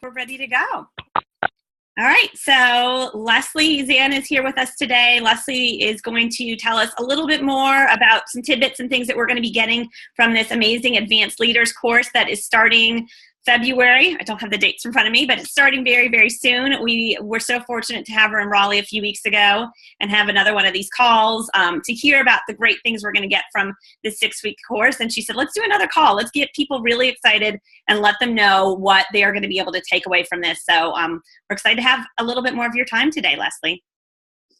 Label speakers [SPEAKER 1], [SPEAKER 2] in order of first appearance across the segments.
[SPEAKER 1] We're ready to go. All right, so Leslie Zann is here with us today. Leslie is going to tell us a little bit more about some tidbits and things that we're going to be getting from this amazing Advanced Leaders course that is starting February. I don't have the dates in front of me, but it's starting very, very soon. We were so fortunate to have her in Raleigh a few weeks ago and have another one of these calls to hear about the great things we're going to get from this 6-week course. And she said, let's do another call. Let's get people really excited and let them know what they are going to be able to take away from this. So we're excited to have a little bit more of your time today, Leslie.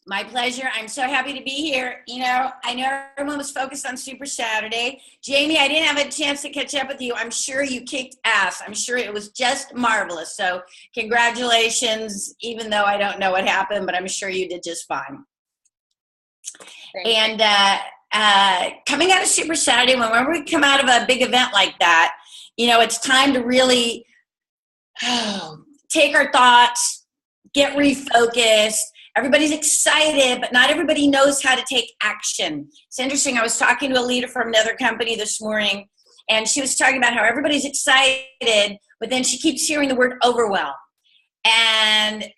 [SPEAKER 2] My pleasure. I'm so happy to be here. You know, I know everyone was focused on Super Saturday. Jamie, I didn't have a chance to catch up with you. I'm sure you kicked ass. I'm sure it was just marvelous. So congratulations, even though I don't know what happened, but I'm sure you did just fine. And coming out of Super Saturday, whenever we come out of a big event like that, you know, it's time to really take our thoughts, get refocused. Everybody's excited, but not everybody knows how to take action. It's interesting. I was talking to a leader from another company this morning, and she was talking about how everybody's excited, but then she keeps hearing the word overwhelm. And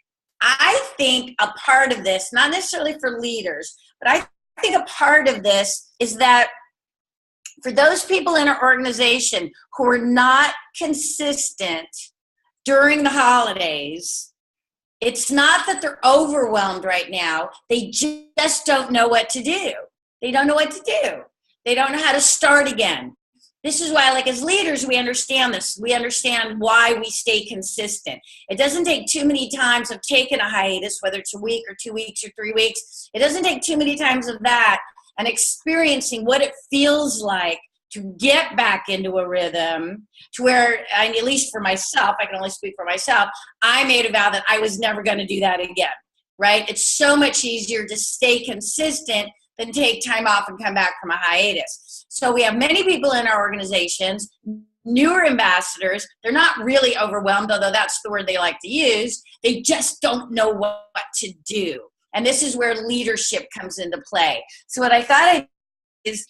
[SPEAKER 2] I think a part of this, not necessarily for leaders, but I think a part of this is that for those people in our organization who are not consistent during the holidays, it's not that they're overwhelmed right now. They just don't know what to do. They don't know what to do. They don't know how to start again. This is why, like, as leaders, we understand this. We understand why we stay consistent. It doesn't take too many times of taking a hiatus, whether it's a week or 2 weeks or 3 weeks. It doesn't take too many times of that and experiencing what it feels like to get back into a rhythm to where, at least for myself, I can only speak for myself, I made a vow that I was never going to do that again, right? It's so much easier to stay consistent than take time off and come back from a hiatus. So we have many people in our organizations, newer ambassadors. They're not really overwhelmed, although that's the word they like to use. They just don't know what to do. And this is where leadership comes into play. So what I thought is,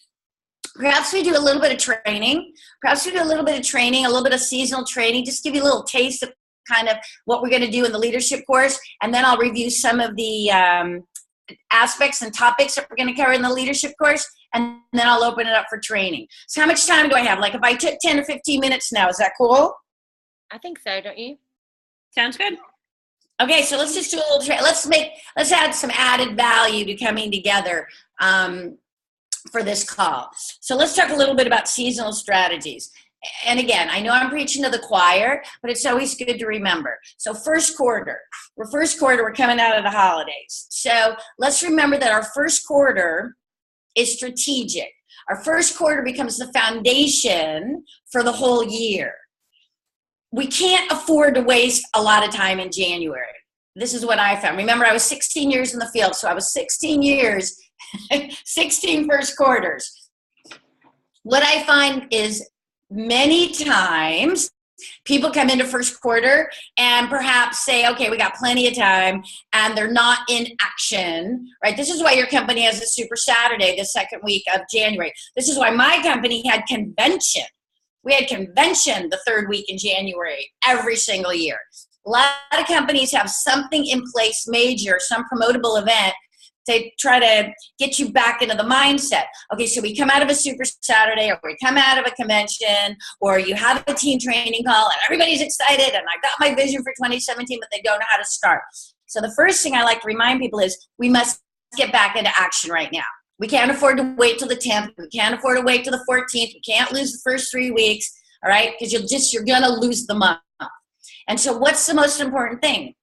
[SPEAKER 2] perhaps we do a little bit of training. Perhaps we do a little bit of training, a little bit of seasonal training, just give you a little taste of kind of what we're going to do in the leadership course. And then I'll review some of the aspects and topics that we're going to cover in the leadership course. And then I'll open it up for training. So how much time do I have? Like if I took 10 or 15 minutes now, is that cool?
[SPEAKER 3] I think so, don't you?
[SPEAKER 1] Sounds good.
[SPEAKER 2] Okay, so let's just do a little training. Let's add some added value to coming together for this call. So let's talk a little bit about seasonal strategies. And again, I know I'm preaching to the choir, but it's always good to remember. So first quarter, we're coming out of the holidays. So let's remember that our first quarter is strategic. Our first quarter becomes the foundation for the whole year. We can't afford to waste a lot of time in January. This is what I found. Remember, I was 16 years in the field, so I was 16 years 16 first quarters. What I find is many times people come into first quarter and perhaps say, okay, we got plenty of time, and they're not in action, right? This is why your company has a Super Saturday the second week of January. This is why my company had convention. We had convention the third week in January every single year. A lot of companies have something in place major, some promotable event to try to get you back into the mindset. Okay, so we come out of a Super Saturday, or we come out of a convention, or you have a team training call, and everybody's excited, and I've got my vision for 2017, but they don't know how to start. So the first thing I like to remind people is we must get back into action right now. We can't afford to wait till the 10th. We can't afford to wait till the 14th. We can't lose the first 3 weeks, all right, because you're going to lose the month. And so what's the most important thing?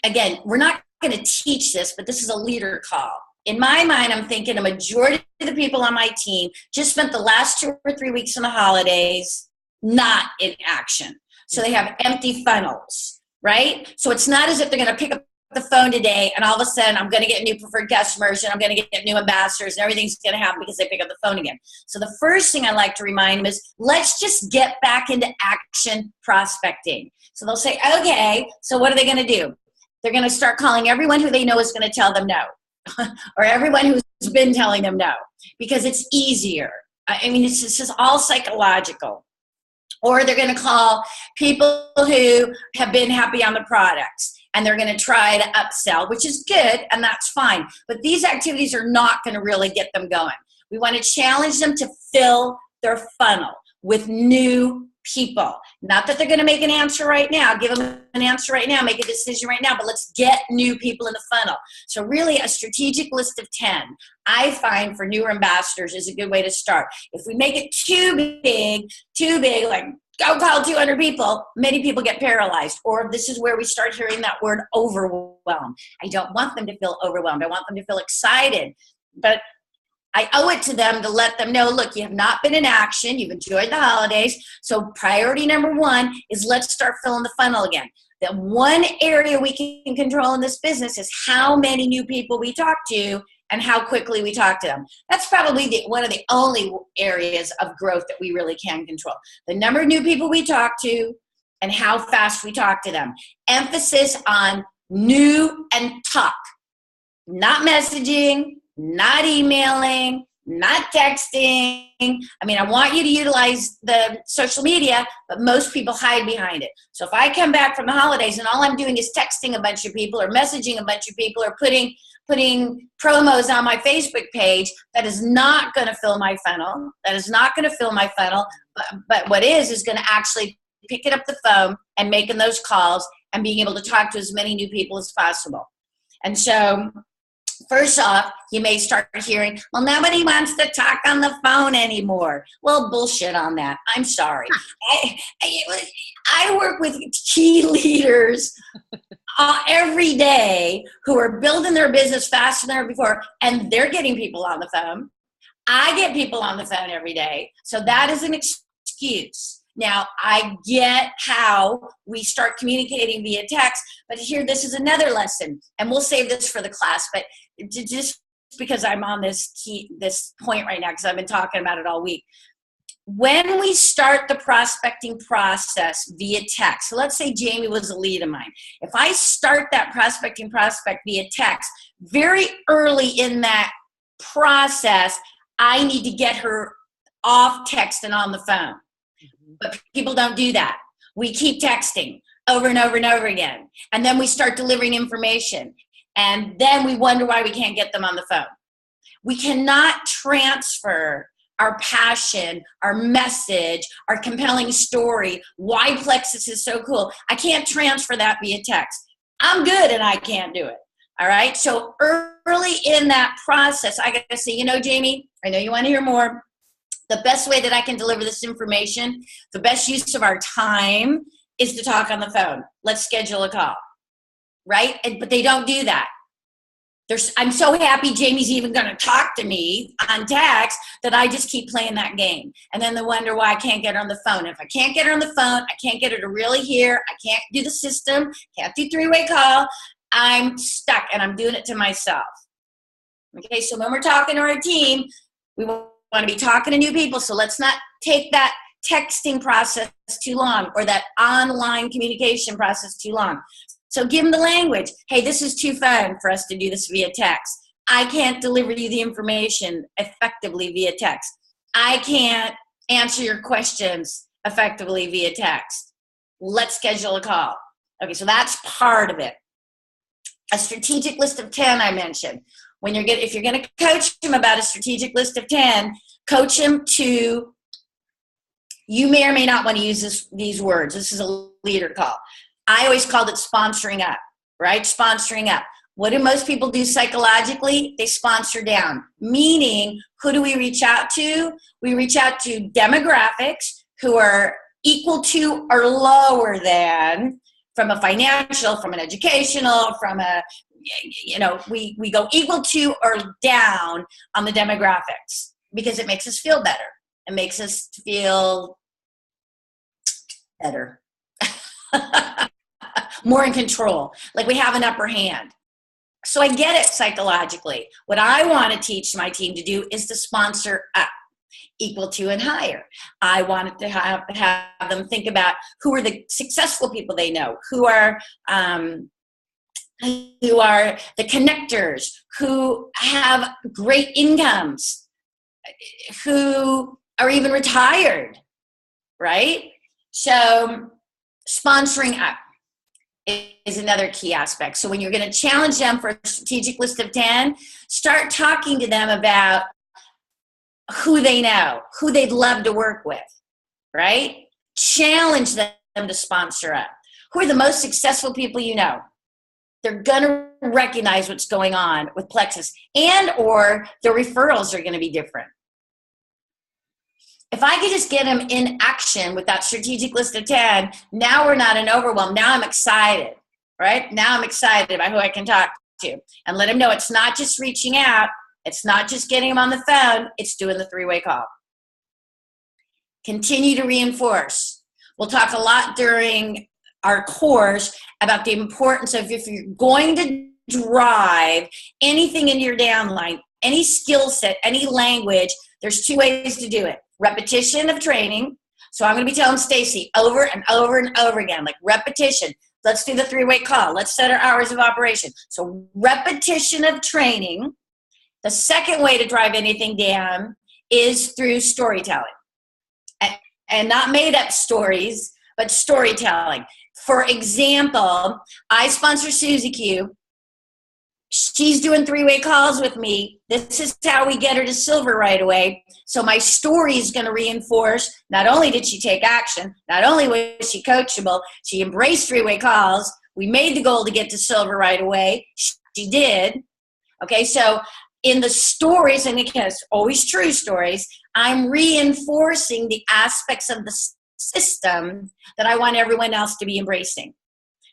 [SPEAKER 2] Again, we're not going to teach this, but this is a leader call. In my mind, I'm thinking a majority of the people on my team just spent the last 2 or 3 weeks in the holidays not in action. So they have empty funnels, right? So it's not as if they're going to pick up the phone today and all of a sudden I'm going to get new preferred customers and I'm going to get new ambassadors and everything's going to happen because they pick up the phone again. So the first thing I like to remind them is let's just get back into action prospecting. So they'll say, okay, so what are they going to do? They're going to start calling everyone who they know is going to tell them no, or everyone who's been telling them no, because it's easier. I mean, it's just all psychological. Or they're going to call people who have been happy on the products, and they're going to try to upsell, which is good, and that's fine. But these activities are not going to really get them going. We want to challenge them to fill their funnel with new people. Not that they're going to make an answer right now, give them an answer right now, make a decision right now, but let's get new people in the funnel. So really a strategic list of 10, I find for newer ambassadors is a good way to start. If we make it too big, like go call 200 people, many people get paralyzed. Or this is where we start hearing that word overwhelm. I don't want them to feel overwhelmed. I want them to feel excited. But I owe it to them to let them know, look, you have not been in action. You've enjoyed the holidays. So priority number 1 is let's start filling the funnel again. The one area we can control in this business is how many new people we talk to and how quickly we talk to them. That's probably one of the only areas of growth that we really can control. The number of new people we talk to and how fast we talk to them. Emphasis on new and talk, not messaging, not emailing, not texting. I mean, I want you to utilize the social media, but most people hide behind it. So if I come back from the holidays and all I'm doing is texting a bunch of people or messaging a bunch of people or putting promos on my Facebook page, that is not going to fill my funnel. That is not going to fill my funnel. But what is going to actually picking up the phone and making those calls and being able to talk to as many new people as possible. And so first off, you may start hearing, well, nobody wants to talk on the phone anymore. Well, bullshit on that. I'm sorry. I work with key leaders every day who are building their business faster than ever before, and they're getting people on the phone. I get people on the phone every day. So that is an excuse. Now, I get how we start communicating via text, but here, this is another lesson, and we'll save this for the class, but just because I'm on this point right now, because I've been talking about it all week. When we start the prospecting process via text, so let's say Jamie was a lead of mine. If I start that prospect via text, very early in that process, I need to get her off text and on the phone. But people don't do that. We keep texting over and over and over again. And then we start delivering information. And then we wonder why we can't get them on the phone. We cannot transfer our passion, our message, our compelling story, why Plexus is so cool. I can't transfer that via text. I'm good and I can't do it. All right? So early in that process, I got to say, Jamie, I know you want to hear more. The best way that I can deliver this information, the best use of our time is to talk on the phone. Let's schedule a call, right? But they don't do that. I'm so happy Jamie's even going to talk to me on text that I just keep playing that game. And then they wonder why I can't get her on the phone. If I can't get her on the phone, I can't get her to really hear. I can't do the system, can't do three-way call. I'm stuck and I'm doing it to myself. Okay, so when we're talking to our team, we want to be talking to new people. So let's not take that texting process too long or that online communication process too long. So give them the language. Hey, this is too fun for us to do this via text. I can't deliver you the information effectively via text. I can't answer your questions effectively via text. Let's schedule a call. Okay, so that's part of it. A strategic list of 10 I mentioned. If you're going to coach them about a strategic list of 10, coach them to, you may or may not want to use these words. This is a leader call. I always called it sponsoring up, right? Sponsoring up. What do most people do psychologically? They sponsor down, meaning who do we reach out to? We reach out to demographics who are equal to or lower than, from a financial, from an educational, from a, we go equal to or down on the demographics because it makes us feel better. It makes us feel better. More in control, like we have an upper hand. So I get it psychologically. What I want to teach my team to do is to sponsor up, equal to and higher. I wanted to have them think about who are the successful people they know, who are the connectors, who have great incomes, who are even retired, right? So sponsoring up is another key aspect. So when you're going to challenge them for a strategic list of 10, start talking to them about who they know, who they'd love to work with, right? Challenge them to sponsor up. Who are the most successful people you know? They're going to recognize what's going on with Plexus, and or their referrals are going to be different. If I could just get them in action with that strategic list of 10, now we're not in overwhelm. Now I'm excited, right? Now I'm excited about who I can talk to, and let them know it's not just reaching out. It's not just getting them on the phone. It's doing the three-way call. Continue to reinforce. We'll talk a lot during our course about the importance of, if you're going to drive anything into your downline, any skill set, any language, there's two ways to do it. Repetition of training. So I'm going to be telling Stacy over and over and over again, like repetition. Let's do the three-way call. Let's set our hours of operation. So repetition of training. The second way to drive anything down is through storytelling. And not made up stories, but storytelling. For example, I sponsor Susie Q. She's doing three-way calls with me. This is how we get her to silver right away. So my story is going to reinforce, not only did she take action, not only was she coachable, she embraced three-way calls. We made the goal to get to silver right away. She did. Okay, so in the stories, and again, it's always true stories, I'm reinforcing the aspects of the system that I want everyone else to be embracing.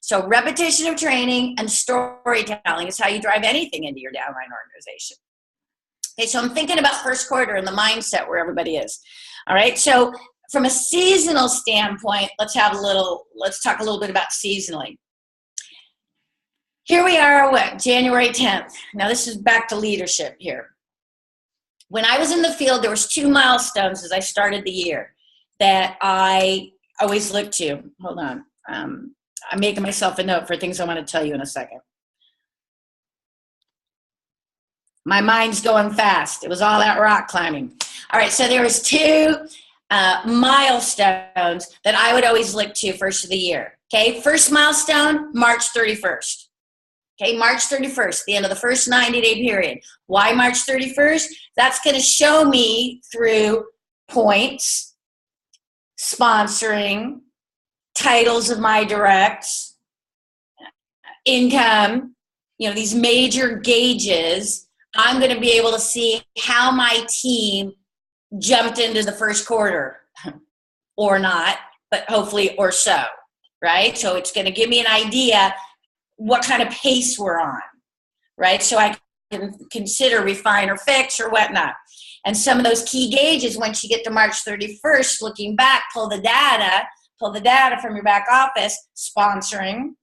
[SPEAKER 2] So repetition of training and storytelling is how you drive anything into your downline organization. Okay, so I'm thinking about first quarter and the mindset where everybody is. All right, so from a seasonal standpoint, let's talk a little bit about seasonally. Here we are, January 10th. Now this is back to leadership here. When I was in the field, there was 2 milestones as I started the year that I always look to. Hold on. I'm making myself a note for things I want to tell you in a second. My mind's going fast. It was all that rock climbing. All right, so there was 2 milestones that I would always look to first of the year. Okay, first milestone, March 31st. Okay, March 31st, the end of the first 90-day period. Why March 31st? That's going to show me through points, sponsoring, titles of my directs, income, these major gauges. I'm going to be able to see how my team jumped into the first quarter or not, but hopefully or so, right? So it's going to give me an idea what kind of pace we're on, right? So I can consider refine or fix or whatnot. And some of those key gauges, once you get to March 31st, looking back, pull the data from your back office, sponsoring,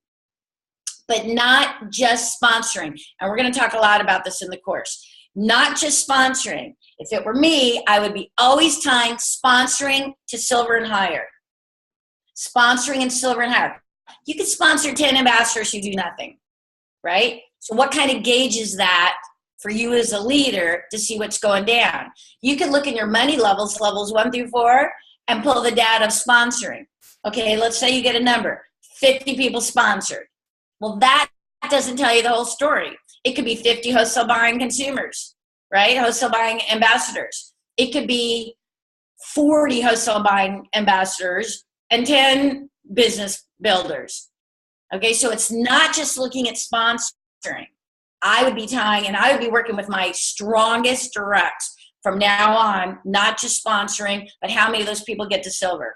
[SPEAKER 2] but not just sponsoring. And we're going to talk a lot about this in the course. Not just sponsoring. If it were me, I would be always tying sponsoring to silver and higher. Sponsoring and silver and higher. You could sponsor 10 ambassadors who do nothing, right? So what kind of gauge is that for you as a leader to see what's going down? You can look in your money levels 1 through 4, and pull the data of sponsoring. Okay, let's say you get a number, 50 people sponsored. Well, that doesn't tell you the whole story. It could be 50 wholesale buying consumers, right? Wholesale buying ambassadors. It could be 40 wholesale buying ambassadors and 10 business builders. Okay, so it's not just looking at sponsoring. I would be tying, and I would be working with my strongest directs from now on, not just sponsoring, but how many of those people get to silver.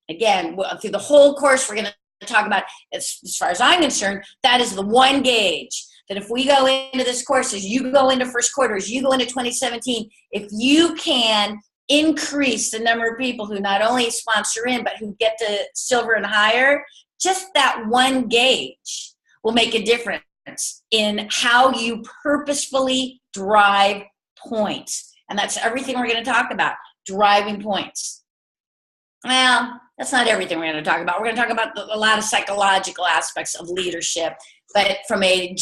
[SPEAKER 2] Again, through the whole course, we're going to talk about, as far as I'm concerned, that is the one gauge that if we go into this course, as you go into first quarter, as you go into 2017, if you can increase the number of people who not only sponsor in, but who get to silver and higher, just that one gauge will make a difference in how you purposefully drive points. And that's everything we're going to talk about, driving points. Well, that's not everything we're going to talk about. We're going to talk about a lot of psychological aspects of leadership, but from a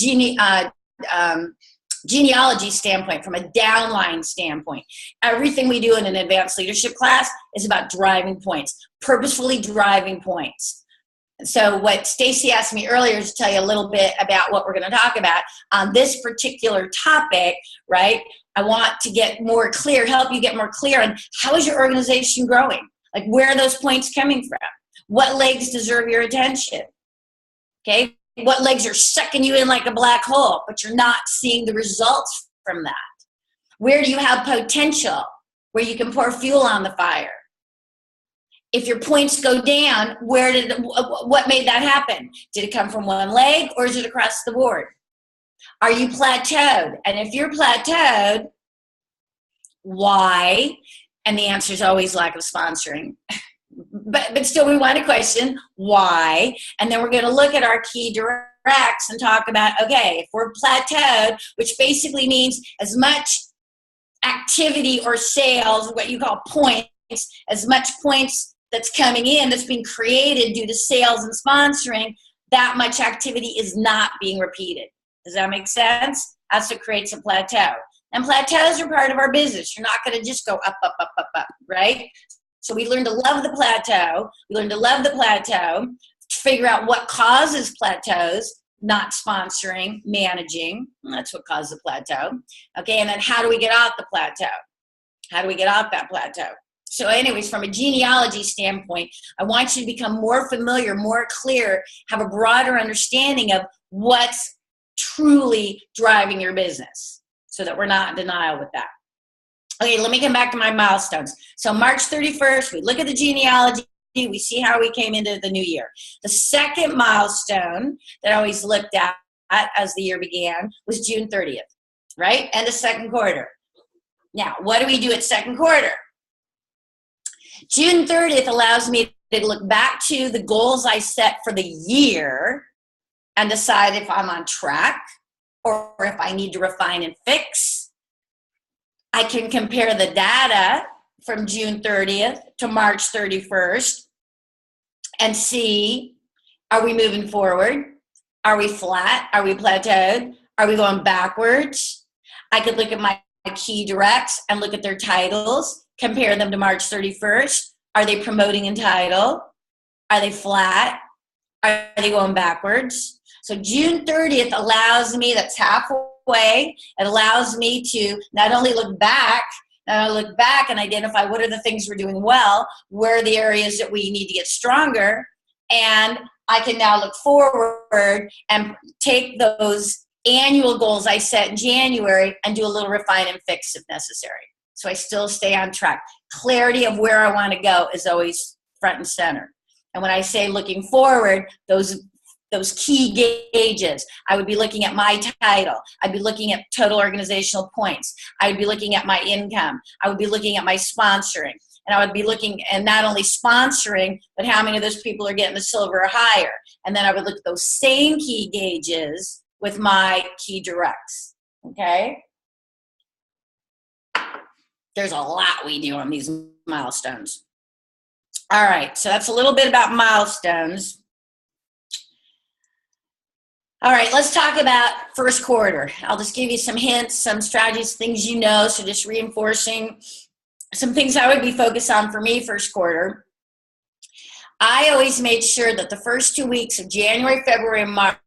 [SPEAKER 2] genealogy standpoint, from a downline standpoint, everything we do in an advanced leadership class is about driving points, purposefully driving points. So what Stacy asked me earlier is to tell you a little bit about what we're going to talk about on this particular topic, right? I want to get more clear, help you get more clear on how is your organization growing? Like, where are those points coming from? What legs deserve your attention? Okay, what legs are sucking you in like a black hole, but you're not seeing the results from that? Where do you have potential where you can pour fuel on the fire? If your points go down, what made that happen? Did it come from one leg, or is it across the board? Are you plateaued? And if you're plateaued, why? And the answer is always lack of sponsoring. But still, we want to question why. And then we're going to look at our key directs and talk about, okay, if we're plateaued, which basically means as much activity or sales, what you call points, as much points that's coming in, that's being created due to sales and sponsoring, that much activity is not being repeated. Does that make sense? That's what creates a plateau. And plateaus are part of our business. You're not going to just go up, up, up, up, up, right? So we learn to love the plateau. We learn to love the plateau, to figure out what causes plateaus, not sponsoring, managing. That's what causes the plateau. Okay, and then how do we get off the plateau? How do we get off that plateau? So anyways, from a genealogy standpoint, I want you to become more familiar, more clear, have a broader understanding of what's truly driving your business so that we're not in denial with that. Okay, let me come back to my milestones. So March 31st, we look at the genealogy, we see how we came into the new year. The second milestone that I always looked at as the year began was June 30th, right? And the second quarter. Now, what do we do at second quarter? June 30th allows me to look back to the goals I set for the year and decide if I'm on track or if I need to refine and fix. I can compare the data from June 30th to March 31st and see, are we moving forward? Are we flat? Are we plateaued? Are we going backwards? I could look at my key directs and look at their titles, compare them to March 31st. Are they promoting in title? Are they flat? Are they going backwards? So June 30th allows me, that's halfway, it allows me to not only look back and identify what are the things we're doing well, where are the areas that we need to get stronger, and I can now look forward and take those annual goals I set in January and do a little refine and fix if necessary. So I still stay on track. Clarity of where I want to go is always front and center. And when I say looking forward, those key gauges, I would be looking at my title. I'd be looking at total organizational points. I would be looking at my income. I would be looking at my sponsoring. And I would be looking, and not only sponsoring, but how many of those people are getting the silver or higher. And then I would look at those same key gauges with my key directs, okay? There's a lot we do on these milestones. All right, so that's a little bit about milestones. All right, let's talk about first quarter. I'll just give you some hints, some strategies, things you know, so just reinforcing some things I would be focused on for me first quarter. I always made sure that the first 2 weeks of January, February, and March,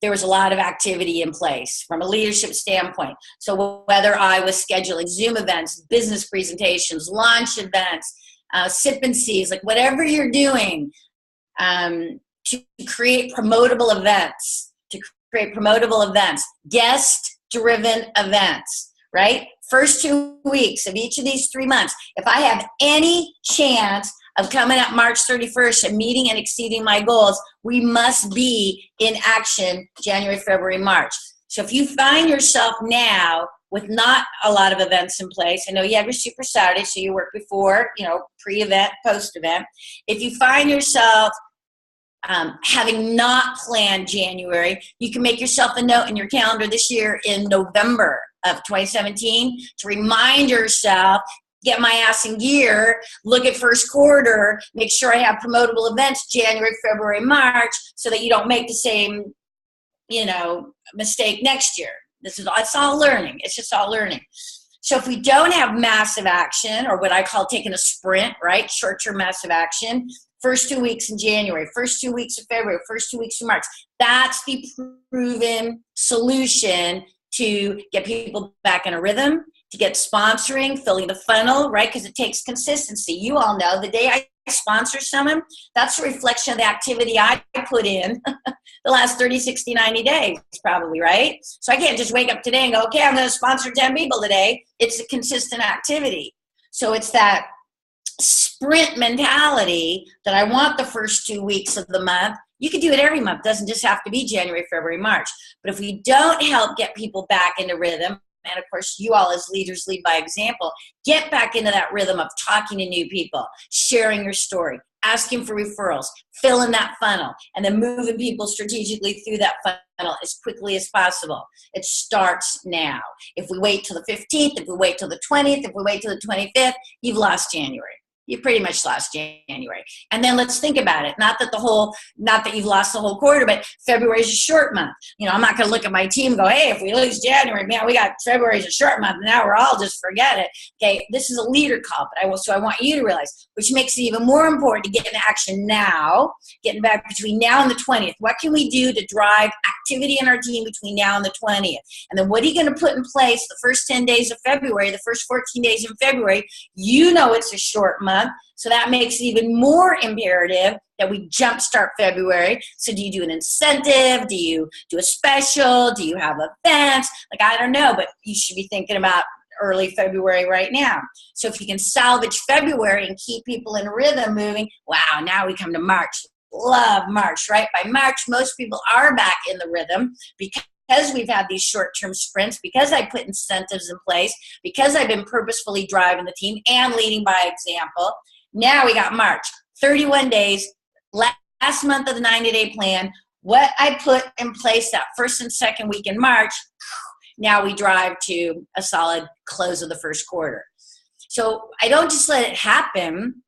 [SPEAKER 2] there was a lot of activity in place from a leadership standpoint. So whether I was scheduling Zoom events, business presentations, launch events, sip and sees, like whatever you're doing to create promotable events, guest-driven events, right? First 2 weeks of each of these 3 months, if I have any chance of coming up March 31st and meeting and exceeding my goals, we must be in action January, February, March. So if you find yourself now with not a lot of events in place, I know you have your Super Saturday, so you work before, pre-event, post-event. If you find yourself having not planned January, you can make yourself a note in your calendar this year in November of 2017 to remind yourself, get my ass in gear, look at first quarter, make sure I have promotable events January, February, March, so that you don't make the same, mistake next year. It's all learning. It's just all learning. So if we don't have massive action, or what I call taking a sprint, right? Short-term massive action, first 2 weeks in January, first 2 weeks of February, first 2 weeks of March, that's the proven solution to get people back in a rhythm, to get sponsoring, filling the funnel, right? Because it takes consistency. You all know the day I sponsor someone, that's a reflection of the activity I put in the last 30, 60, 90 days, probably, right? So I can't just wake up today and go, okay, I'm going to sponsor 10 people today. It's a consistent activity. So it's that sprint mentality that I want the first 2 weeks of the month. You can do it every month. It doesn't just have to be January, February, March. But if we don't help get people back into rhythm, and of course, you all as leaders lead by example, get back into that rhythm of talking to new people, sharing your story, asking for referrals, filling that funnel, and then moving people strategically through that funnel as quickly as possible. It starts now. If we wait till the 15th, if we wait till the 20th, if we wait till the 25th, you've lost January. You pretty much lost January. And then let's think about it. Not that you've lost the whole quarter, but February is a short month. I'm not going to look at my team and go, hey, if we lose January, man, we got February is a short month. And now we're all just forget it. Okay, this is a leader call, but I want you to realize, which makes it even more important to get into action now, getting back between now and the 20th. What can we do to drive activity in our team between now and the 20th? And then what are you going to put in place the first 10 days of February, the first 14 days in February? It's a short month. So that makes it even more imperative that we jumpstart February. So do you do an incentive? Do you do a special? Do you have events? I don't know, but you should be thinking about early February right now. So if you can salvage February and keep people in rhythm moving, wow, now we come to March. Love March, right? By March, most people are back in the rhythm because we've had these short-term sprints, because I put incentives in place, because I've been purposefully driving the team and leading by example. Now we got March, 31 days, last month of the 90-day plan. What I put in place that first and second week in March, now we drive to a solid close of the first quarter. So I don't just let it happen.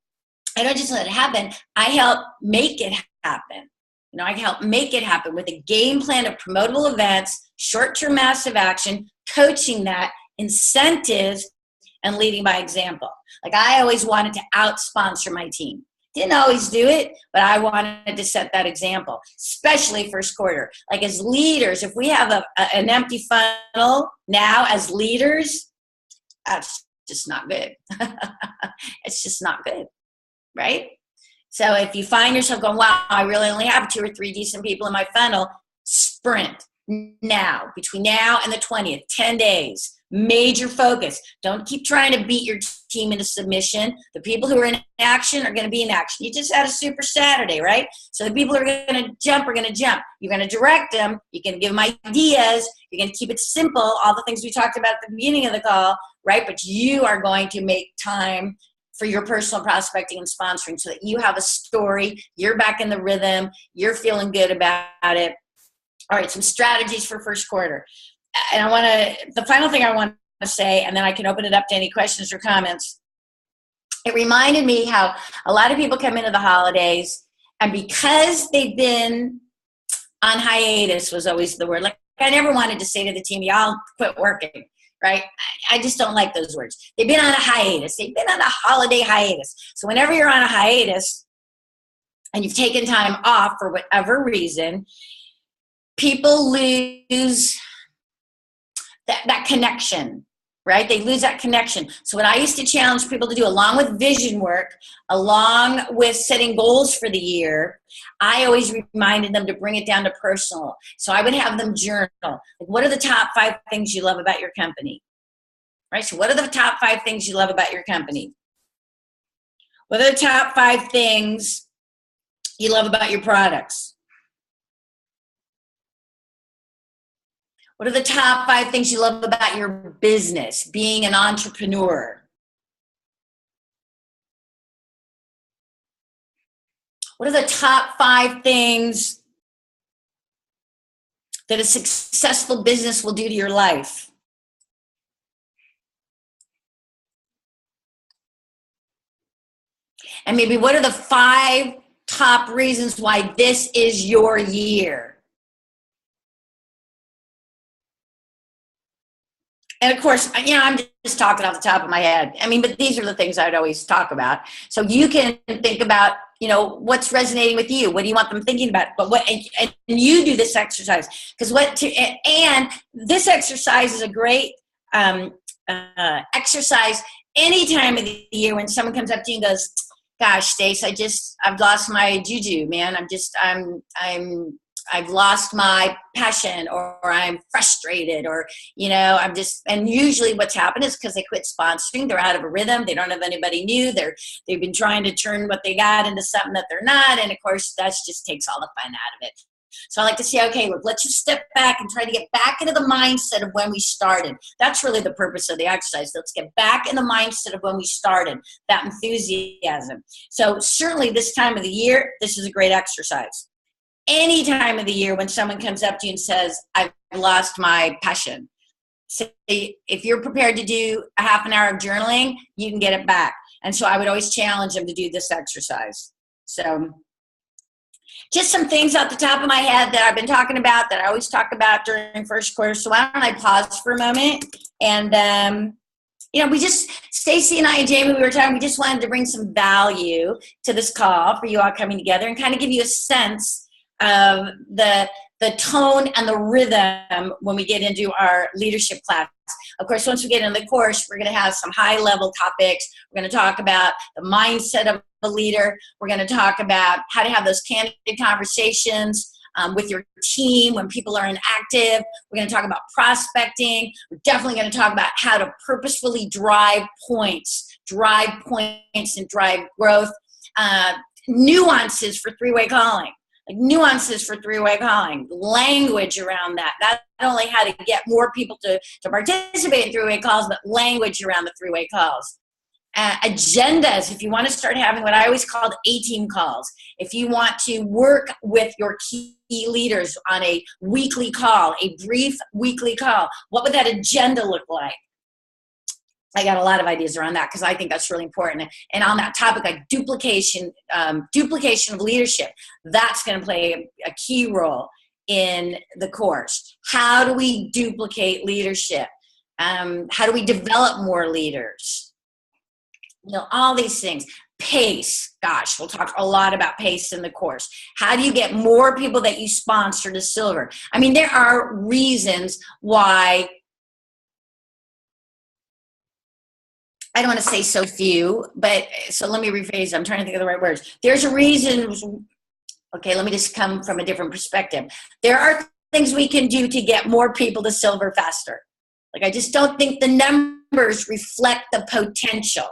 [SPEAKER 2] I help make it happen. I can help make it happen with a game plan of promotable events, short-term massive action, coaching that, incentives, and leading by example. I always wanted to out-sponsor my team. Didn't always do it, but I wanted to set that example, especially first quarter. As leaders, if we have an empty funnel now as leaders, that's just not good. It's just not good, right? So if you find yourself going, wow, I really only have 2 or 3 decent people in my funnel, sprint now, between now and the 20th, 10 days, major focus. Don't keep trying to beat your team into submission. The people who are in action are going to be in action. You just had a super Saturday, right? So the people who are going to jump are going to jump. You're going to direct them. You can give them ideas. You're going to keep it simple, all the things we talked about at the beginning of the call, right? But you are going to make time for your personal prospecting and sponsoring so that you have a story, you're back in the rhythm, you're feeling good about it. All right, some strategies for first quarter. And the final thing I want to say, and then I can open it up to any questions or comments. It reminded me how a lot of people come into the holidays, and because they've been on hiatus was always the word. I never wanted to say to the team, y'all quit working. Right? I just don't like those words. They've been on a hiatus. They've been on a holiday hiatus. So whenever you're on a hiatus and you've taken time off for whatever reason, people lose that connection, right? They lose that connection. So what I used to challenge people to do, along with vision work, along with setting goals for the year, I always reminded them to bring it down to personal. So I would have them journal. What are the top 5 things you love about your company? Right? So what are the top 5 things you love about your company? What are the top 5 things you love about your products? What are the top 5 things you love about your business, being an entrepreneur? What are the top 5 things that a successful business will do to your life? And maybe what are the 5 top reasons why this is your year? And of course, I'm just talking off the top of my head. I mean, but these are the things I'd always talk about. So you can think about, what's resonating with you. What do you want them thinking about? But and you do this exercise because and this exercise is a great exercise any time of the year when someone comes up to you and goes, "Gosh, Stace, I've lost my juju, man. I've lost my passion, or I'm frustrated, or, and usually what's happened is because they quit sponsoring, they're out of a rhythm. They don't have anybody new. They've been trying to turn what they got into something that they're not. And of course, that just takes all the fun out of it. So I like to say, okay, look, let's just step back and try to get back into the mindset of when we started. That's really the purpose of the exercise. Let's get back in the mindset of when we started, that enthusiasm. So certainly this time of the year, this is a great exercise. Any time of the year when someone comes up to you and says, I've lost my passion, say, if you're prepared to do a half an hour of journaling, you can get it back. And so I would always challenge them to do this exercise. So just some things off the top of my head that I've been talking about that I always talk about during first course. So why don't I pause for a moment? And, Stacy and I and Jamie, we were talking, we just wanted to bring some value to this call for you all coming together and kind of give you a sense of the tone and the rhythm when we get into our leadership class. Of course, once we get into the course, we're going to have some high-level topics. We're going to talk about the mindset of a leader. We're going to talk about how to have those candid conversations with your team when people are inactive. We're going to talk about prospecting. We're definitely going to talk about how to purposefully drive points and drive growth. Nuances for three-way calling. Nuances for three-way calling, language around that. Not only how to get more people to participate in three-way calls, but language around the three-way calls. Agendas, if you want to start having what I always called A-team calls. If you want to work with your key leaders on a weekly call, a brief weekly call, what would that agenda look like? I got a lot of ideas around that because I think that's really important. And on that topic, like duplication of leadership, that's going to play a key role in the course. How do we duplicate leadership? How do we develop more leaders? All these things. Pace. Gosh, we'll talk a lot about pace in the course. How do you get more people that you sponsor to silver? I mean, there are reasons why. I don't want to say so few, but so let me rephrase. I'm trying to think of the right words. There's a reason. Okay, let me just come from a different perspective. There are things we can do to get more people to silver faster. Like, I just don't think the numbers reflect the potential,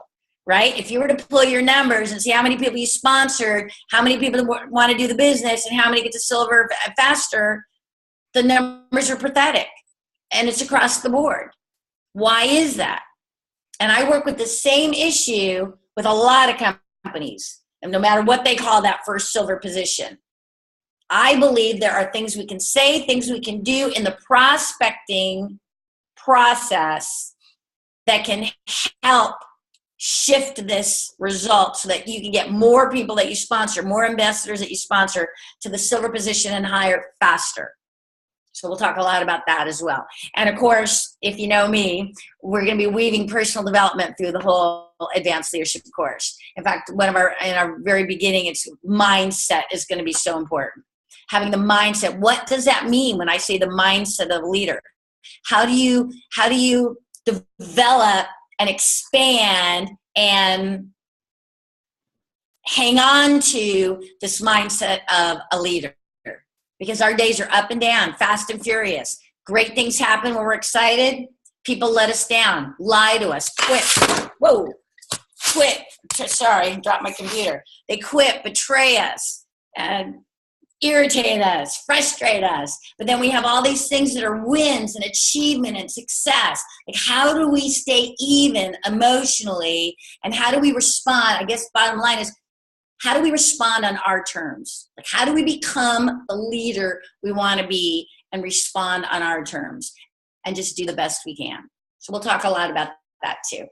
[SPEAKER 2] right? If you were to pull your numbers and see how many people you sponsored, how many people want to do the business, and how many get to silver faster, the numbers are pathetic. And it's across the board. Why is that? And I work with the same issue with a lot of companies, and no matter what they call that first silver position. I believe there are things we can say, things we can do in the prospecting process that can help shift this result so that you can get more people that you sponsor, more ambassadors that you sponsor to the silver position and higher faster. So we'll talk a lot about that as well. And of course, if you know me, we're going to be weaving personal development through the whole advanced leadership course. In fact, in our very beginning, it's mindset is going to be so important. Having the mindset. What does that mean when I say the mindset of a leader? How do you develop and expand and hang on to this mindset of a leader? Because our days are up and down, fast and furious. Great things happen when we're excited. People let us down, lie to us, quit. Quit. Sorry, dropped my computer. They quit, betray us, and irritate us, frustrate us. But then we have all these things that are wins and achievement and success. Like, how do we stay even emotionally? And how do we respond? I guess bottom line is, how do we respond on our terms? Like, how do we become the leader we want to be and respond on our terms and just do the best we can? So we'll talk a lot about that too.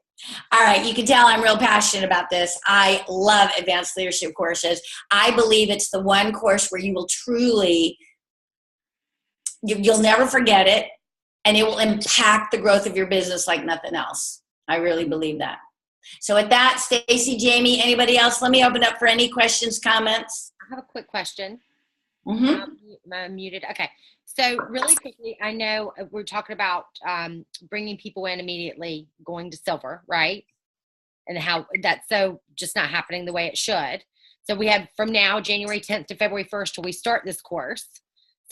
[SPEAKER 2] All right, you can tell I'm real passionate about this. I love advanced leadership courses. I believe it's the one course where you will truly, you'll never forget it. and it will impact the growth of your business like nothing else. I really believe that. So with that, Stacy, Jamie, anybody else? Let me open up for any questions, comments.
[SPEAKER 3] I have a quick question.
[SPEAKER 2] Mm-hmm.
[SPEAKER 3] I'm muted. Okay. So really quickly, I know we're talking about bringing people in immediately, going to silver, right? And how that's so just not happening the way it should. So we have from now, January 10th to February 1st, till we start this course.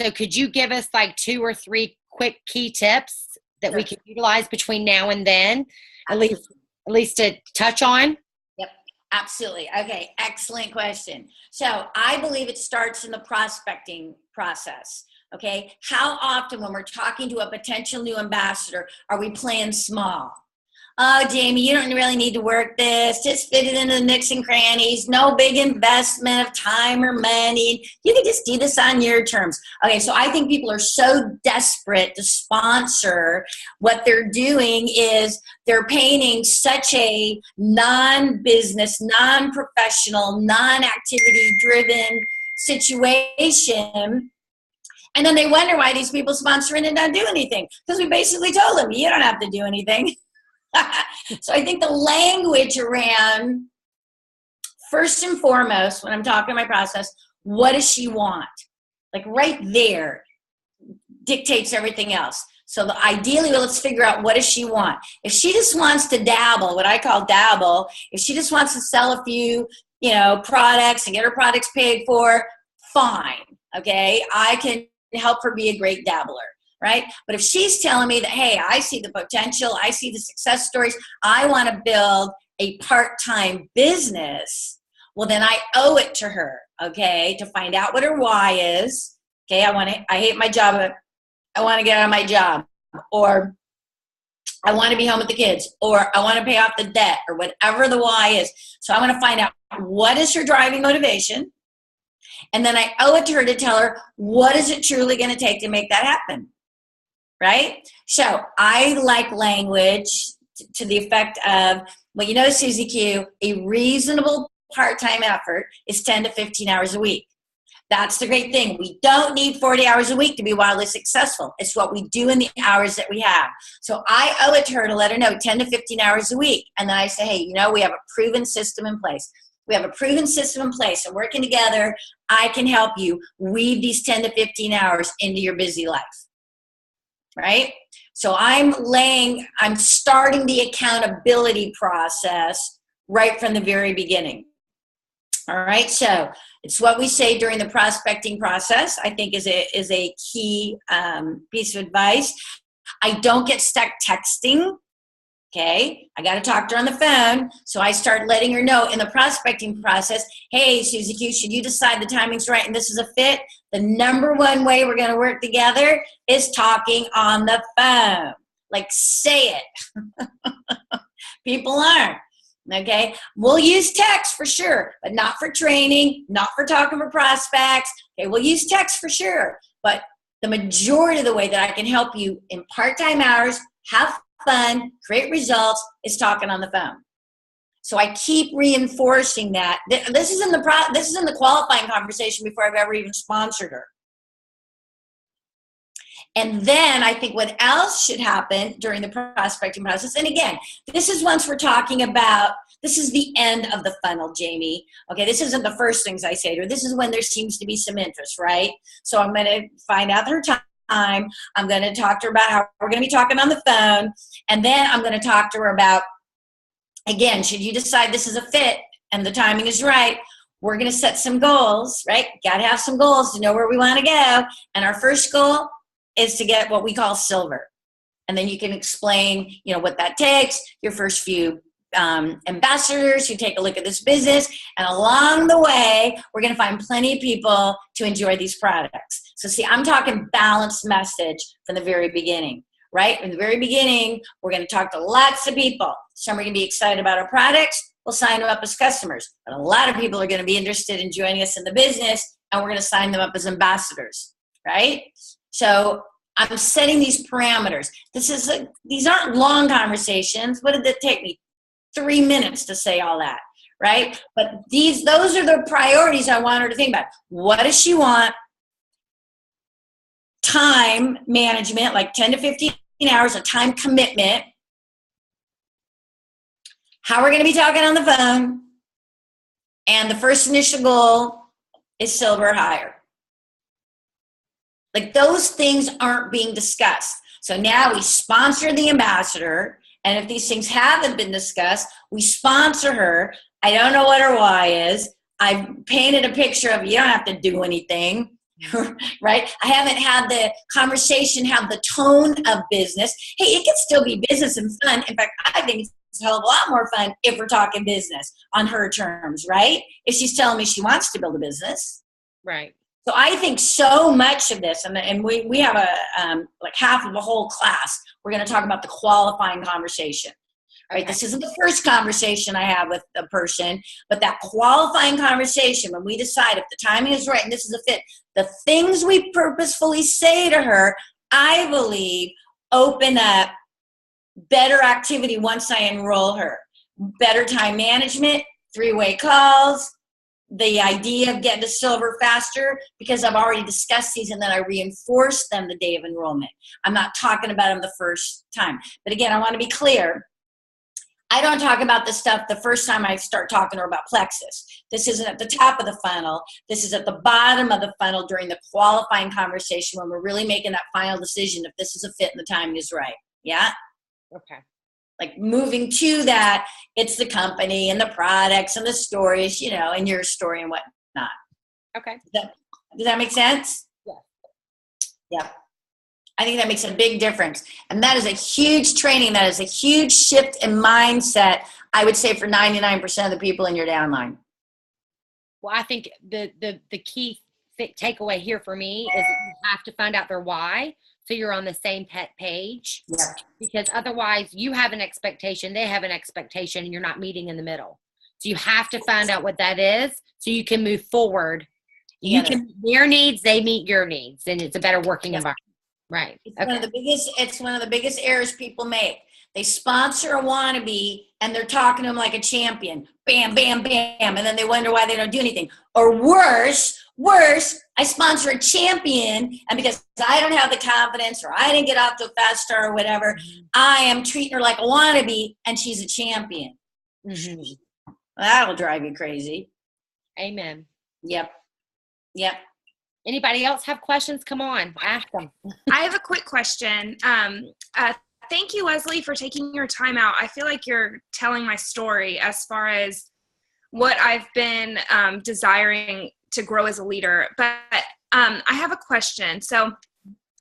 [SPEAKER 3] So could you give us like 2 or 3 quick key tips that we can utilize between now and then, at least to touch on?
[SPEAKER 2] Yep, absolutely. Okay, excellent question. So I believe it starts in the prospecting process. Okay, how often when we're talking to a potential new ambassador are we playing small? Oh, Jamie, you don't really need to work this. Just fit it into the nooks and crannies. No big investment of time or money. You can just do this on your terms. Okay, so I think people are so desperate to sponsor. What they're doing is they're painting such a non-business, non-professional, non-activity-driven situation. And then they wonder why these people sponsoring and don't do anything. Because we basically told them, you don't have to do anything. So I think the language around, first and foremost, when I'm talking my process, what does she want? Like right there dictates everything else. So ideally, let's figure out what does she want. If she just wants to dabble, what I call dabble, if she just wants to sell a few, products and get her products paid for, fine. Okay, I can help her be a great dabbler. Right? But if she's telling me that, hey, I see the potential, I see the success stories, I want to build a part-time business, well, then I owe it to her, okay, to find out what her why is. Okay, I hate my job, but I want to get out of my job, or I want to be home with the kids, or I want to pay off the debt, or whatever the why is. So I want to find out what is her driving motivation, and then I owe it to her to tell her what is it truly going to take to make that happen. Right? So I like language to the effect of, well, Susie Q, a reasonable part-time effort is 10 to 15 hours a week. That's the great thing. We don't need 40 hours a week to be wildly successful. It's what we do in the hours that we have. So I owe it to her to let her know 10 to 15 hours a week. And then I say, hey, we have a proven system in place. We have a proven system in place. And working together, I can help you weave these 10 to 15 hours into your busy life. Right? So I'm starting the accountability process right from the very beginning. All right. So it's what we say during the prospecting process, I think is a key piece of advice. I don't get stuck texting. Okay. I got to talk to her on the phone. So I start letting her know in the prospecting process, hey, Susie Q, should you decide the timing's right and this is a fit, the number one way we're going to work together is talking on the phone. Like, say it. People aren't. Okay. We'll use text for sure, but not for training, not for talking for prospects. Okay. We'll use text for sure. But the majority of the way that I can help you in part-time hours, have fun, create results, is talking on the phone. So I keep reinforcing that. This is in the qualifying conversation before I've ever even sponsored her. And then I think what else should happen during the prospecting process, and again, this is once we're talking about, this is the end of the funnel, Jamie. Okay, this isn't the first things I say to her. This is when there seems to be some interest, right? So I'm going to find out her time. I'm going to talk to her about how we're going to be talking on the phone. And then I'm going to talk to her about, again, should you decide this is a fit and the timing is right, we're going to set some goals, right? Got to have some goals to know where we want to go. And our first goal is to get what we call silver. And then you can explain, what that takes, your first few ambassadors who take a look at this business. And along the way, we're going to find plenty of people to enjoy these products. So see, I'm talking balanced message from the very beginning, right? From the very beginning, we're going to talk to lots of people. Some are going to be excited about our products. We'll sign them up as customers. But a lot of people are going to be interested in joining us in the business, and we're going to sign them up as ambassadors, right? So I'm setting these parameters. These aren't long conversations. What did it take me? 3 minutes to say all that, right? But those are the priorities I want her to think about. What does she want? Time management, like 10 to 15 hours of time commitment, how we're going to be talking on the phone, and the first initial goal is silver or higher. Like, those things aren't being discussed. So now we sponsor the ambassador, and if these things haven't been discussed, we sponsor her. I don't know what her why is. I've painted a picture of, you don't have to do anything, right? I haven't had the conversation have the tone of business. Hey, it can still be business and fun. In fact, I think it's a hell of a lot more fun if we're talking business on her terms, right? If she's telling me she wants to build a business.
[SPEAKER 3] Right.
[SPEAKER 2] So I think so much of this, and we have like half of a whole class, we're going to talk about the qualifying conversation. Right? Okay. This isn't the first conversation I have with a person, but that qualifying conversation, when we decide if the timing is right and this is a fit, the things we purposefully say to her, I believe, open up better activity once I enroll her. Better time management, 3-way calls, the idea of getting to silver faster, because I've already discussed these and then I reinforce them the day of enrollment. I'm not talking about them the first time. But again, I want to be clear. I don't talk about this stuff the first time I start talking to her about plexus. This isn't at the top of the funnel. This is at the bottom of the funnel during the qualifying conversation when we're really making that final decision if this is a fit and the timing is right. Yeah?
[SPEAKER 3] Okay.
[SPEAKER 2] Like, moving to that, it's the company and the products and the stories, and your story and whatnot.
[SPEAKER 3] Okay.
[SPEAKER 2] Does that make sense?
[SPEAKER 3] Yeah.
[SPEAKER 2] Yeah. I think that makes a big difference. And that is a huge training. That is a huge shift in mindset, I would say, for 99% of the people in your downline.
[SPEAKER 3] Well, I think the key takeaway here for me is that you have to find out their why, so you're on the same page.
[SPEAKER 2] Yeah. Because
[SPEAKER 3] otherwise you have an expectation, they have an expectation, and you're not meeting in the middle. So you have to find out what that is so you can move forward. You can meet their needs, they meet your needs, and it's a better working environment. Right.
[SPEAKER 2] It's one of the biggest errors people make. They sponsor a wannabe and they're talking to them like a champion. Bam, bam, bam. And then they wonder why they don't do anything. Or worse, I sponsor a champion, and because I don't have the confidence, or I didn't get off to a fast start or whatever, I am treating her like a wannabe and she's a champion. Mm-hmm. That'll drive you crazy.
[SPEAKER 3] Amen.
[SPEAKER 2] Yep.
[SPEAKER 3] Anybody else have questions? Come on, ask them.
[SPEAKER 4] I have a quick question. Thank you, Leslie, for taking your time out. I feel like you're telling my story as far as what I've been desiring to grow as a leader. But I have a question. So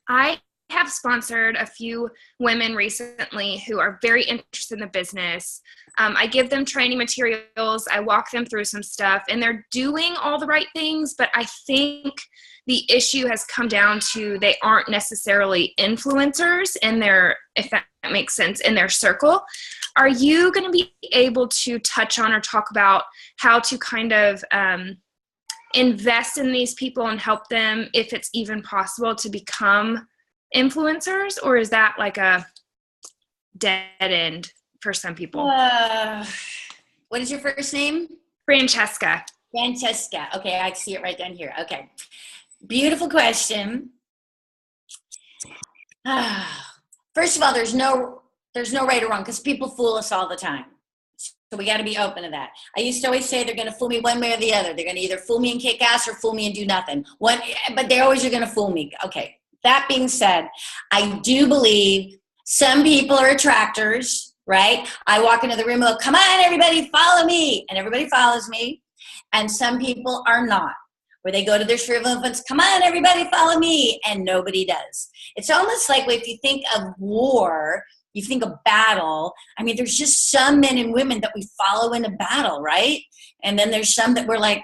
[SPEAKER 4] I have sponsored a few women recently who are very interested in the business. I give them training materials. I walk them through some stuff, and they're doing all the right things. But I think the issue has come down to they aren't necessarily influencers in their, if that makes sense, in their circle. Are you going to be able to touch on or talk about how to kind of invest in these people and help them, if it's even possible, to become influencers? Or is that like a dead end for some people?
[SPEAKER 2] What is your first name?
[SPEAKER 4] Francesca.
[SPEAKER 2] Okay, I see it right down here. Okay. Beautiful question. First of all, there's no right or wrong, because people fool us all the time. So we got to be open to that. I used to always say they're going to fool me one way or the other. They're going to either fool me and kick ass or fool me and do nothing. But they always are going to fool me. Okay. That being said, I do believe some people are attractors, right? I walk into the room and go, come on, everybody, follow me. And everybody follows me. And some people are not, where they go to their sphere of influence, come on, everybody, follow me. And nobody does. It's almost like if you think of war, you think of battle. I mean, there's just some men and women that we follow into battle, right? And then there's some that we're like,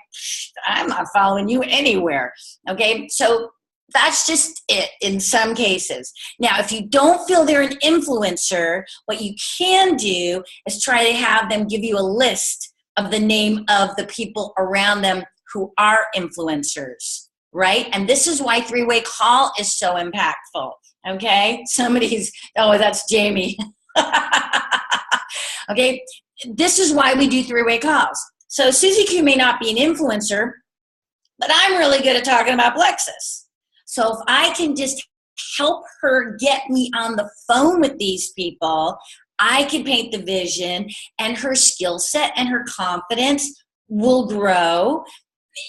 [SPEAKER 2] I'm not following you anywhere. Okay, so that's just it in some cases. Now, if you don't feel they're an influencer, what you can do is try to have them give you a list of the name of the people around them who are influencers, right? And this is why 3-way call is so impactful, okay? That's Jamie. Okay, this is why we do 3-way calls. So Susie Q may not be an influencer, but I'm really good at talking about plexus. So if I can just help her get me on the phone with these people, I can paint the vision, and her skill set and her confidence will grow.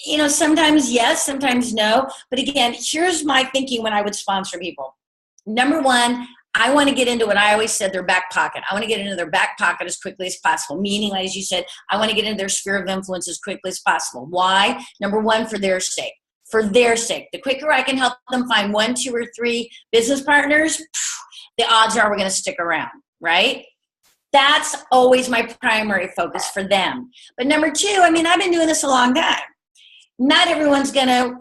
[SPEAKER 2] You know, sometimes yes, sometimes no. But again, here's my thinking when I would sponsor people. Number one, I want to get into what I always said, their back pocket. I want to get into their back pocket as quickly as possible. Meaning, as you said, I want to get into their sphere of influence as quickly as possible. Why? Number one, for their sake. For their sake. The quicker I can help them find 1, 2, or 3 business partners, the odds are we're going to stick around, right? That's always my primary focus for them. But number two, I mean, I've been doing this a long time. Not everyone's going to,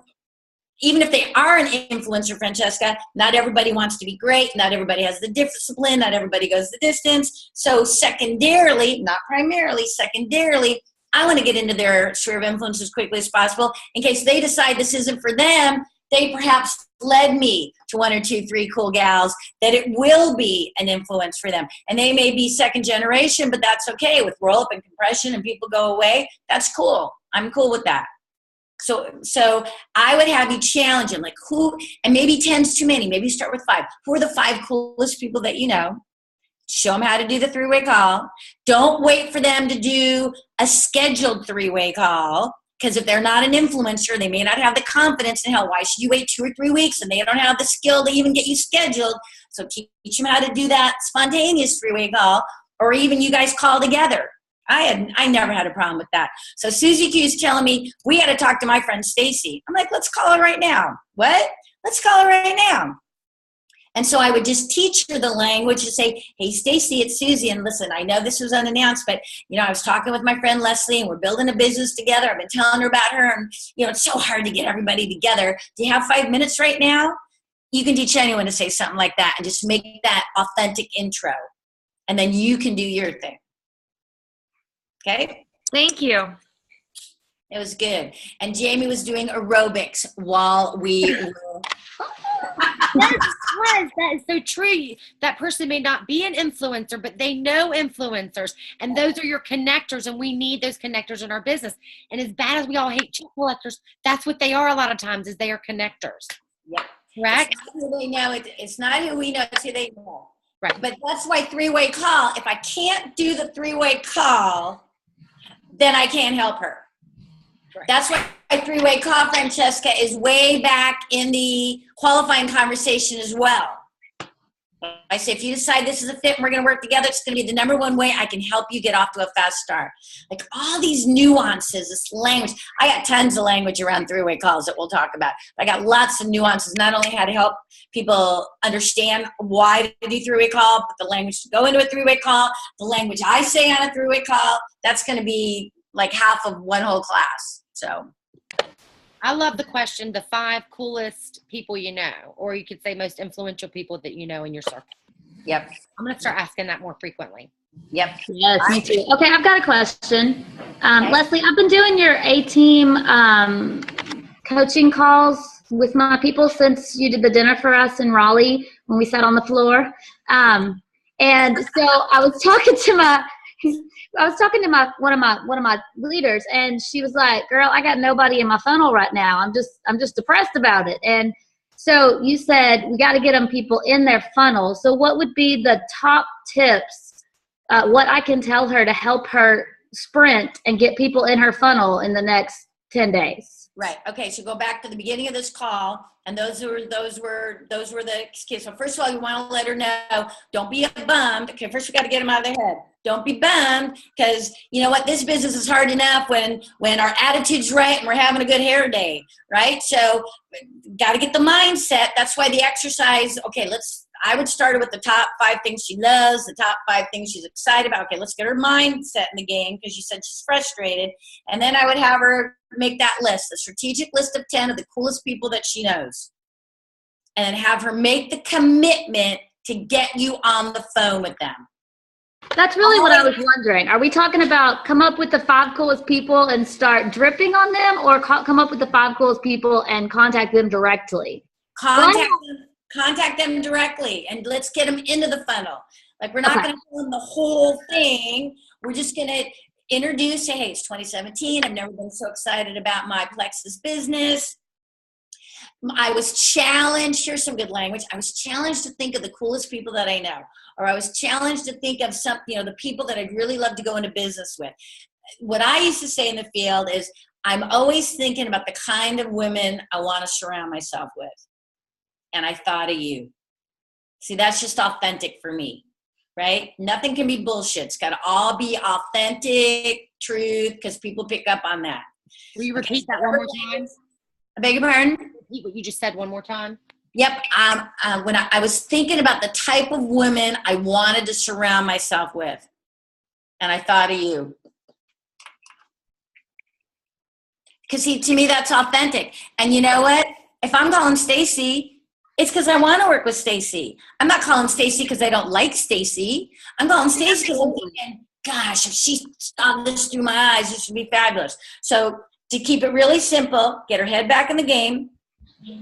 [SPEAKER 2] even if they are an influencer, Francesca, not everybody wants to be great. Not everybody has the discipline. Not everybody goes the distance. So secondarily, not primarily, secondarily, I want to get into their sphere of influence as quickly as possible in case they decide this isn't for them. They perhaps led me to 1 or 2, 3 cool gals that it will be an influence for them. And they may be second generation, but that's okay. With roll up and compression and people go away, that's cool. I'm cool with that. So I would have you challenge them, like who, and maybe 10's too many. Maybe start with 5. Who are the 5 coolest people that you know? Show them how to do the 3-way call. Don't wait for them to do a scheduled 3-way call, because if they're not an influencer, they may not have the confidence. And hell, why should you wait 2 or 3 weeks and they don't have the skill to even get you scheduled? So teach them how to do that spontaneous 3-way call, or even you guys call together. I never had a problem with that. So Susie Q is telling me we had to talk to my friend Stacy. I'm like, let's call her right now. What? Let's call her right now. And so I would just teach her the language and say, hey, Stacy, it's Susie. And listen, I know this was unannounced, but, you know, I was talking with my friend Leslie and we're building a business together. I've been telling her about her. And, you know, it's so hard to get everybody together. Do you have 5 minutes right now? You can teach anyone to say something like that and just make that authentic intro. And then you can do your thing. Okay?
[SPEAKER 4] Thank you.
[SPEAKER 2] It was good. And Jamie was doing aerobics while we were.
[SPEAKER 3] Yes, that is so true. That person may not be an influencer, but they know influencers. And those are your connectors, and we need those connectors in our business. And as bad as we all hate check collectors, that's what they are a lot of times, is they are connectors.
[SPEAKER 2] Yep.
[SPEAKER 3] Correct?
[SPEAKER 2] It's not who they know. It's not who we know, it's who they know.
[SPEAKER 3] Right.
[SPEAKER 2] But that's why 3-way call, if I can't do the 3-way call, then I can't help her. Right. That's why 3-way call, Francesca, is way back in the qualifying conversation as well. I say, if you decide this is a fit and we're going to work together, it's going to be the number one way I can help you get off to a fast start. Like all these nuances, this language. I got tons of language around 3-way calls that we'll talk about. I got lots of nuances, not only how to help people understand why to do 3-way call, but the language to go into a 3-way call, the language I say on a 3-way call. That's going to be like half of one whole class. So
[SPEAKER 3] I love the question, the 5 coolest people you know, or you could say most influential people that you know in your circle.
[SPEAKER 2] Yep.
[SPEAKER 3] I'm going to start asking that more frequently.
[SPEAKER 2] Yep.
[SPEAKER 5] Yes, me too. Okay, I've got a question. Leslie, I've been doing your A-team coaching calls with my people since you did the dinner for us in Raleigh when we sat on the floor. And so I was talking to one of my leaders, and she was like, girl, I got nobody in my funnel right now. I'm just depressed about it. And so you said we got to get them people in their funnel. So what would be the top tips, what I can tell her to help her sprint and get people in her funnel in the next 10 days?
[SPEAKER 2] Right. Okay. So go back to the beginning of this call, and those were the kids. So first of all, you want to let her know, don't be bummed. Okay. First, we got to get them out of their head. Don't be bummed, because you know what? This business is hard enough when our attitude's right and we're having a good hair day, right? So got to get the mindset. That's why the exercise. Okay. I would start her with the top 5 things she loves, the top 5 things she's excited about. Okay, let's get her mindset in the game, because you said she's frustrated. And then I would have her make that list, a strategic list of 10 of the coolest people that she knows. And have her make the commitment to get you on the phone with them.
[SPEAKER 5] That's really what I was wondering. Are we talking about come up with the 5 coolest people and start dripping on them, or come up with the 5 coolest people and contact them directly?
[SPEAKER 2] Contact them directly, and let's get them into the funnel. Like, we're not going to tell them the whole thing. We're just going to introduce, hey, it's 2017. I've never been so excited about my Plexus business. I was challenged, here's some good language. I was challenged to think of the coolest people that I know, or I was challenged to think of some, the people that I'd really love to go into business with. What I used to say in the field is, I'm always thinking about the kind of women I want to surround myself with. And I thought of you. See, that's just authentic for me, right? Nothing can be bullshit. It's got to all be authentic, truth, because people pick up on that.
[SPEAKER 3] Will you repeat that one more time?
[SPEAKER 2] I beg your pardon?
[SPEAKER 3] Repeat what you just said one more time.
[SPEAKER 2] Yep. When I was thinking about the type of women I wanted to surround myself with, and I thought of you. Because to me, that's authentic. And you know what? If I'm calling Stacy, it's because I want to work with Stacy. I'm not calling Stacy because I don't like Stacy. I'm calling Stacy because I'm thinking, gosh, if she saw this through my eyes, this would be fabulous. So to keep it really simple, get her head back in the game,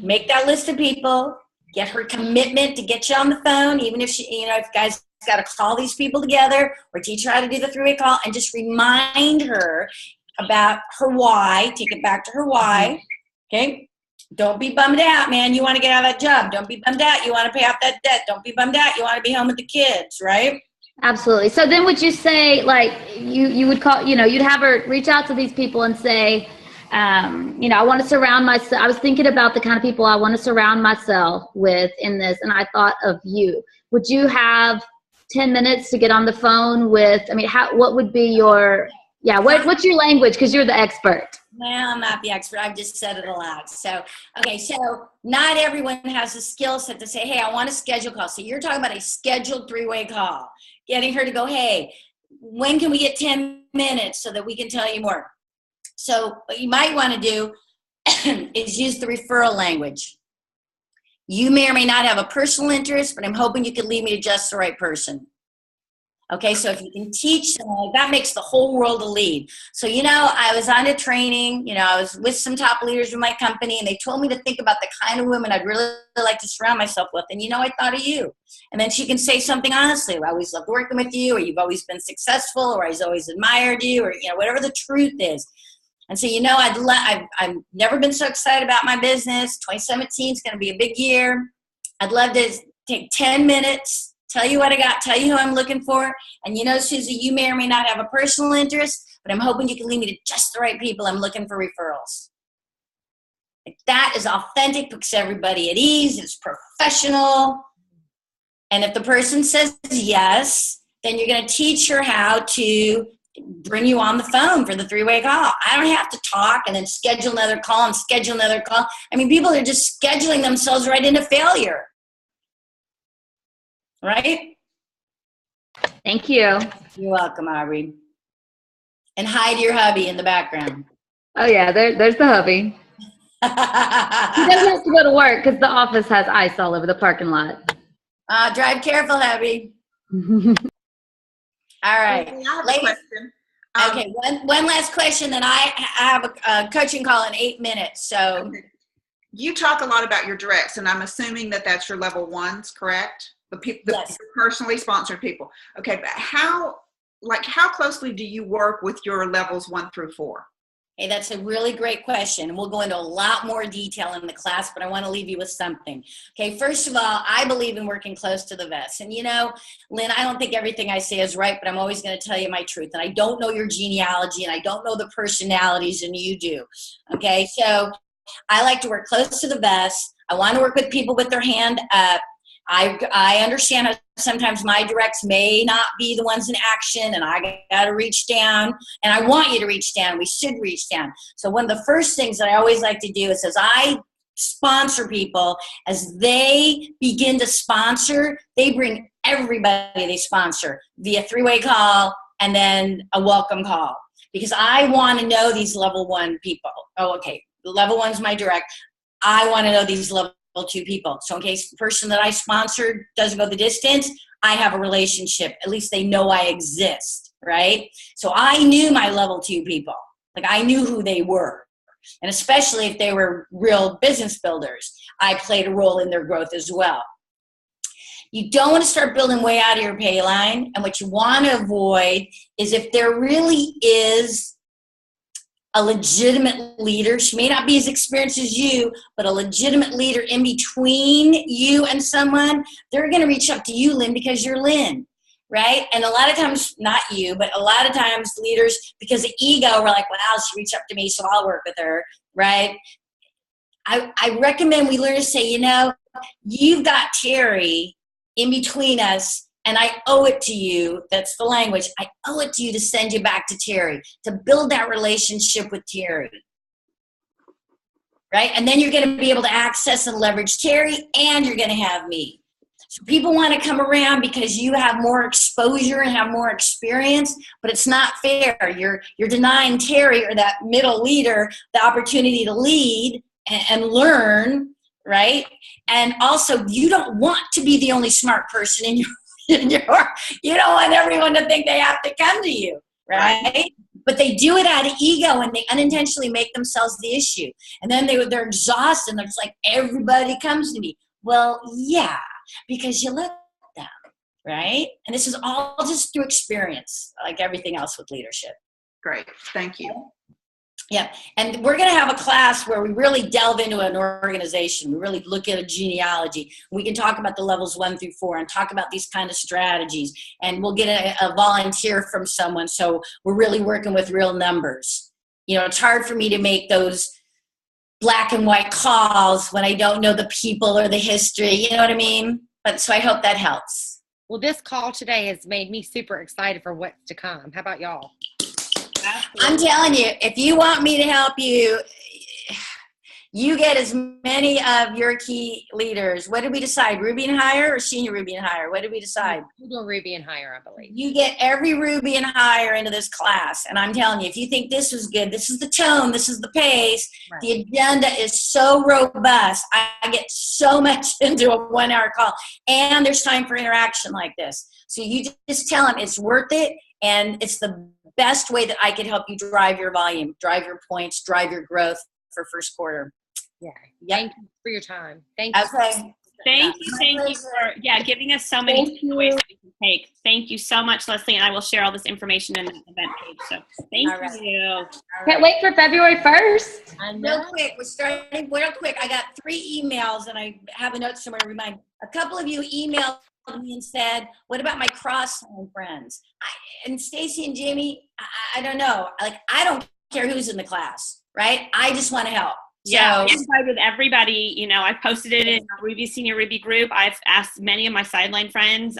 [SPEAKER 2] make that list of people, get her commitment to get you on the phone, even if she, if guys got to call these people together or teach her how to do the three-way call, and just remind her about her why. Take it back to her why. Okay. Don't be bummed out, man. You want to get out of that job. Don't be bummed out. You want to pay off that debt. Don't be bummed out. You want to be home with the kids, right?
[SPEAKER 5] Absolutely. So then would you say, like, you would call, you'd have her reach out to these people and say, I want to surround myself. I was thinking about the kind of people I want to surround myself with in this, and I thought of you. Would you have 10 minutes to get on the phone with, what would be your, what's your language? Because you're the expert.
[SPEAKER 2] Well, I'm not the expert. I've just said it aloud. So, okay, so not everyone has the skill set to say, hey, I want a schedule call. So you're talking about a scheduled three-way call, getting her to go, hey, when can we get 10 minutes so that we can tell you more? So what you might want to do is use the referral language. You may or may not have a personal interest, but I'm hoping you could lead me to just the right person. Okay, so if you can teach them, that makes the whole world a lead. So, I was on a training, I was with some top leaders in my company, and they told me to think about the kind of women I'd really like to surround myself with. And, I thought of you. And then she can say something honestly. I always loved working with you, or you've always been successful, or I've always admired you, or, whatever the truth is. And so, I've never been so excited about my business. 2017 is going to be a big year. I'd love to take 10 minutes, tell you what I got, tell you who I'm looking for. And Susie, you may or may not have a personal interest, but I'm hoping you can lead me to just the right people. I'm looking for referrals. That is authentic, puts everybody at ease. It's professional. And if the person says yes, then you're going to teach her how to bring you on the phone for the three-way call. I don't have to talk and then schedule another call and schedule another call. People are just scheduling themselves right into failure. Right?
[SPEAKER 5] Thank you.
[SPEAKER 2] You're welcome, Aubrey. And hide your hubby in the background.
[SPEAKER 5] Oh, yeah, there's the hubby. He doesn't have to go to work because the office has ice all over the parking lot.
[SPEAKER 2] Drive careful, hubby. All right.
[SPEAKER 6] I have
[SPEAKER 2] Ladies,
[SPEAKER 6] a question.
[SPEAKER 2] Okay, one last question, then I have a coaching call in 8 minutes. So
[SPEAKER 6] Okay. You talk a lot about your directs, and I'm assuming that that's your level ones, correct? The people,
[SPEAKER 2] Yes.
[SPEAKER 6] the personally sponsored people. Okay, but how closely do you work with your levels 1 through 4?
[SPEAKER 2] Hey, that's a really great question. And we'll go into a lot more detail in the class, but I want to leave you with something. Okay, first of all, I believe in working close to the vest. And Lynn, I don't think everything I say is right, but I'm always going to tell you my truth. And I don't know your genealogy, and I don't know the personalities, and you do. Okay, so I like to work close to the vest. I want to work with people with their hand up. I understand how sometimes my directs may not be the ones in action, and I got to reach down, and I want you to reach down. We should reach down. So one of the first things that I always like to do is, as I sponsor people, as they begin to sponsor, they bring everybody they sponsor via three-way call and then a welcome call, because I want to know these level 1 people. Oh, okay. Level 1's my direct. I want to know these level 2 people. So in case the person that I sponsored doesn't go the distance, I have a relationship. At least they know I exist, right? So I knew my level 2 people. Like, I knew who they were. And especially if they were real business builders, I played a role in their growth as well. You don't want to start building way out of your pay line. And what you want to avoid is if there really is a legitimate leader. She may not be as experienced as you, but a legitimate leader in between you and someone, they're going to reach up to you, Lynn, because you're Lynn, right? And a lot of times, not you, but a lot of times leaders, because of ego, we're like, wow, she reached up to me, so I'll work with her, right? I recommend we learn to say, you've got Terry in between us, and I owe it to you. That's the language. I owe it to you to send you back to Terry, to build that relationship with Terry. Right? And then you're going to be able to access and leverage Terry, and you're going to have me. So people want to come around because you have more exposure and have more experience, but it's not fair. You're denying Terry, or that middle leader, the opportunity to lead and learn, right? And also, you don't want to be the only smart person in your you don't want everyone to think they have to come to you, right? But they do it out of ego, and they unintentionally make themselves the issue. And then they're exhausted, and they're just like, everybody comes to me. Well, yeah, because you let them, right? And this is all just through experience, like everything else with leadership.
[SPEAKER 6] Great. Thank you.
[SPEAKER 2] Yeah, and we're going to have a class where we really delve into an organization. We really look at a genealogy. We can talk about the levels 1 through 4 and talk about these kind of strategies. And we'll get a volunteer from someone. So we're really working with real numbers. It's hard for me to make those black and white calls when I don't know the people or the history. You know what I mean? But so I hope that helps.
[SPEAKER 3] Well, this call today has made me super excited for what's to come. How about y'all?
[SPEAKER 1] Absolutely.
[SPEAKER 2] I'm telling you, if you want me to help you, you get as many of your key leaders. What did we decide? Ruby and higher or senior Ruby and higher? What did we decide?
[SPEAKER 3] We're doing Ruby and higher, I believe.
[SPEAKER 2] You get every Ruby and higher into this class. And I'm telling you, if you think this was good, this is the tone, this is the pace, right. The agenda is so robust. I get so much into a 1 hour call. And there's time for interaction like this. So you just tell them it's worth it. And it's the best way that I could help you drive your volume, drive your points, drive your growth for first quarter.
[SPEAKER 3] Yeah.
[SPEAKER 2] Yep.
[SPEAKER 3] Thank you for your time. Thank you.
[SPEAKER 2] Okay.
[SPEAKER 1] Thank you for giving us so many ways that we can take. Thank you so much, Leslie, and I will share all this information in the event page. So thank you.
[SPEAKER 5] Can't wait for February 1st.
[SPEAKER 2] Real quick, we're starting real quick. I got 3 emails, and I have a note somewhere to remind. A couple of you emailed me and said, what about my cross-sign friends? And Stacy and Jamie, I don't know. I don't care who's in the class, right? I just want to help.
[SPEAKER 1] Yeah, I invited everybody. I posted it in our Ruby Senior Ruby group. I've asked many of my sideline friends.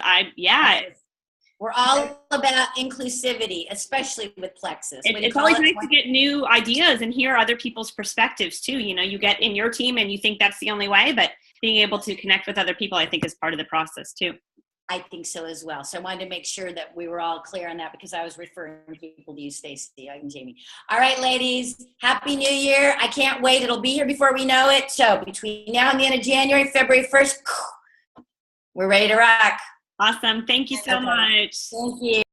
[SPEAKER 2] We're all about inclusivity, especially with Plexus.
[SPEAKER 1] It's always nice to get new ideas and hear other people's perspectives too. You get in your team and you think that's the only way, but being able to connect with other people, I think, is part of the process too.
[SPEAKER 2] I think so as well. So I wanted to make sure that we were all clear on that because I was referring people to you, Stacey and Jamie. All right, ladies, Happy New Year. I can't wait. It'll be here before we know it. So between now and the end of January, February 1st, we're ready to rock.
[SPEAKER 1] Awesome. Thank you so much.
[SPEAKER 2] Thank you.